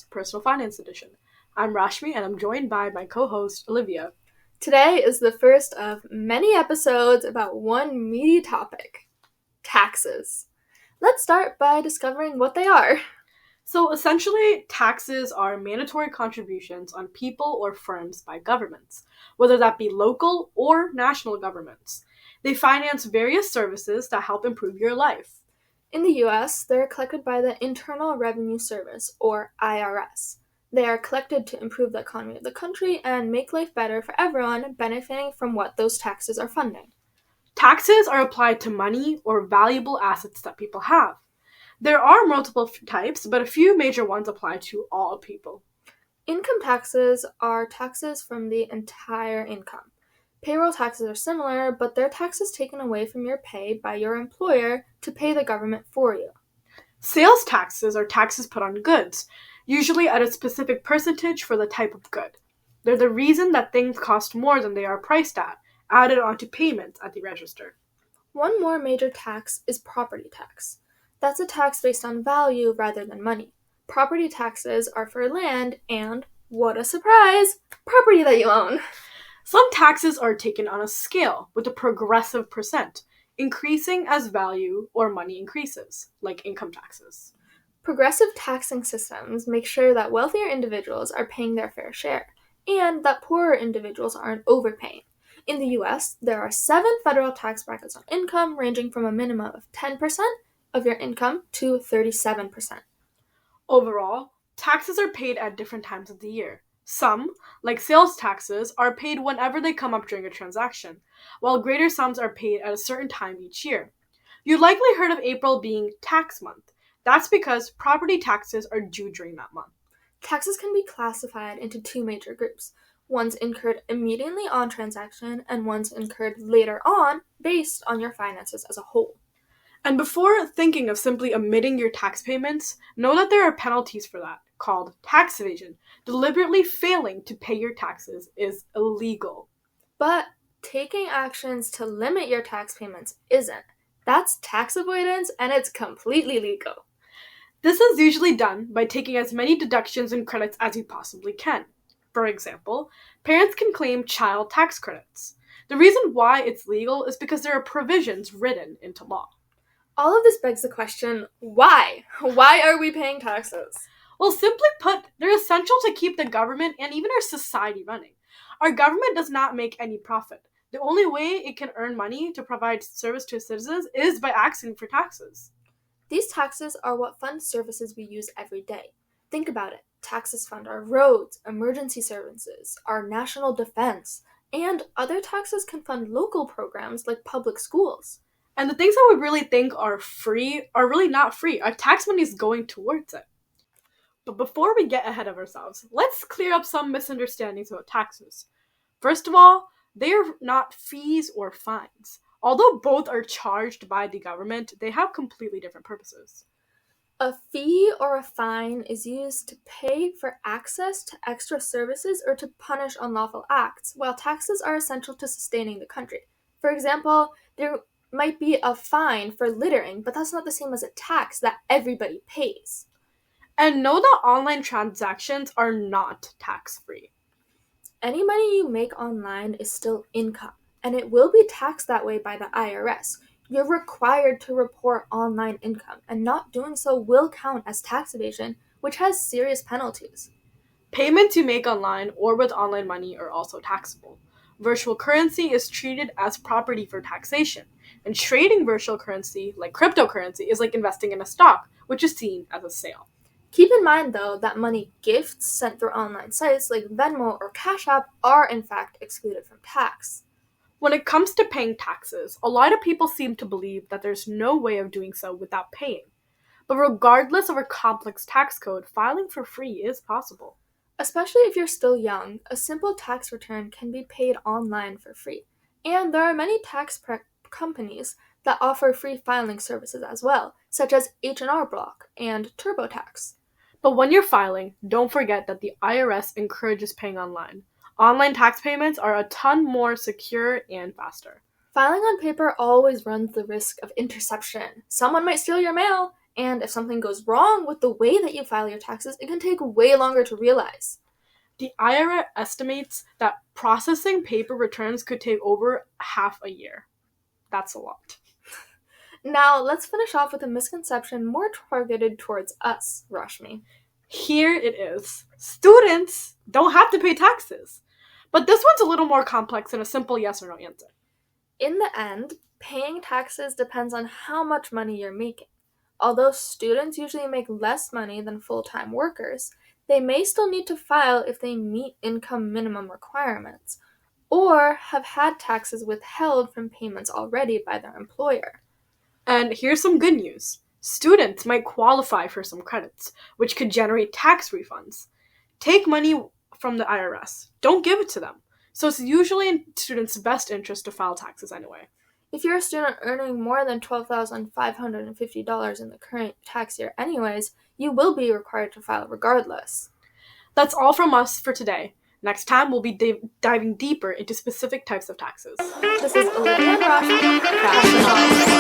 Personal Finance Edition. I'm Rashmi and I'm joined by my co-host Olivia. Today is the first of many episodes about one meaty topic: taxes. Let's start by discovering what they are. So essentially, taxes are mandatory contributions on people or firms by governments, whether that be local or national governments. They finance various services that help improve your life. In the U.S., they are collected by the Internal Revenue Service, or IRS. They are collected to improve the economy of the country and make life better for everyone, benefiting from what those taxes are funding. Taxes are applied to money or valuable assets that people have. There are multiple types, but a few major ones apply to all people. Income taxes are taxes from the entire income. Payroll taxes are similar, but they're taxes taken away from your pay by your employer to pay the government for you. Sales taxes are taxes put on goods, usually at a specific percentage for the type of good. They're the reason that things cost more than they are priced at, added onto payments at the register. One more major tax is property tax. That's a tax based on value rather than money. Property taxes are for land and, what a surprise, property that you own. Some taxes are taken on a scale with a progressive percent, increasing as value or money increases, like income taxes. Progressive taxing systems make sure that wealthier individuals are paying their fair share, and that poorer individuals aren't overpaying. In the U.S., there are 7 federal tax brackets on income, ranging from a minimum of 10% of your income to 37%. Overall, taxes are paid at different times of the year. Some, like sales taxes, are paid whenever they come up during a transaction, while greater sums are paid at a certain time each year. You likely heard of April being tax month. That's because property taxes are due during that month. Taxes can be classified into 2 major groups. One's incurred immediately on transaction, and one's incurred later on based on your finances as a whole. And before thinking of simply omitting your tax payments, know that there are penalties for that, called tax evasion. Deliberately failing to pay your taxes is illegal. But taking actions to limit your tax payments isn't. That's tax avoidance, and it's completely legal. This is usually done by taking as many deductions and credits as you possibly can. For example, parents can claim child tax credits. The reason why it's legal is because there are provisions written into law. All of this begs the question, why? Why are we paying taxes? Well, simply put, they're essential to keep the government and even our society running. Our government does not make any profit. The only way it can earn money to provide service to its citizens is by asking for taxes. These taxes are what fund services we use every day. Think about it. Taxes fund our roads, emergency services, our national defense, and other taxes can fund local programs like public schools. And the things that we really think are free are really not free. Our tax money is going towards it. But before we get ahead of ourselves, let's clear up some misunderstandings about taxes. First of all, they are not fees or fines. Although both are charged by the government, they have completely different purposes. A fee or a fine is used to pay for access to extra services or to punish unlawful acts, while taxes are essential to sustaining the country. For example, there might be a fine for littering, but that's not the same as a tax that everybody pays. And know that online transactions are not tax-free. Any money you make online is still income, and it will be taxed that way by the IRS. You're required to report online income, and not doing so will count as tax evasion, which has serious penalties. Payments you make online or with online money are also taxable. Virtual currency is treated as property for taxation, and trading virtual currency, like cryptocurrency, is like investing in a stock, which is seen as a sale. Keep in mind, though, that money gifts sent through online sites like Venmo or Cash App are in fact excluded from tax. When it comes to paying taxes, a lot of people seem to believe that there's no way of doing so without paying. But regardless of our complex tax code, filing for free is possible. Especially if you're still young, a simple tax return can be paid online for free. And there are many tax prep companies that offer free filing services as well, such as H&R Block and TurboTax. But when you're filing, don't forget that the IRS encourages paying online. Online tax payments are a ton more secure and faster. Filing on paper always runs the risk of interception. Someone might steal your mail, and if something goes wrong with the way that you file your taxes, it can take way longer to realize. The IRS estimates that processing paper returns could take over half a year. That's a lot. Now, let's finish off with a misconception more targeted towards us, Rashmi. Here it is. Students don't have to pay taxes. But this one's a little more complex than a simple yes or no answer. In the end, paying taxes depends on how much money you're making. Although students usually make less money than full-time workers, they may still need to file if they meet income minimum requirements, or have had taxes withheld from payments already by their employer. And here's some good news. Students might qualify for some credits, which could generate tax refunds. Take money from the IRS. Don't give it to them. So it's usually in students' best interest to file taxes anyway. If you're a student earning more than $12,550 in the current tax year anyways, you will be required to file regardless. That's all from us for today. Next time, we'll be diving deeper into specific types of taxes. This is Olivia and Rashmi.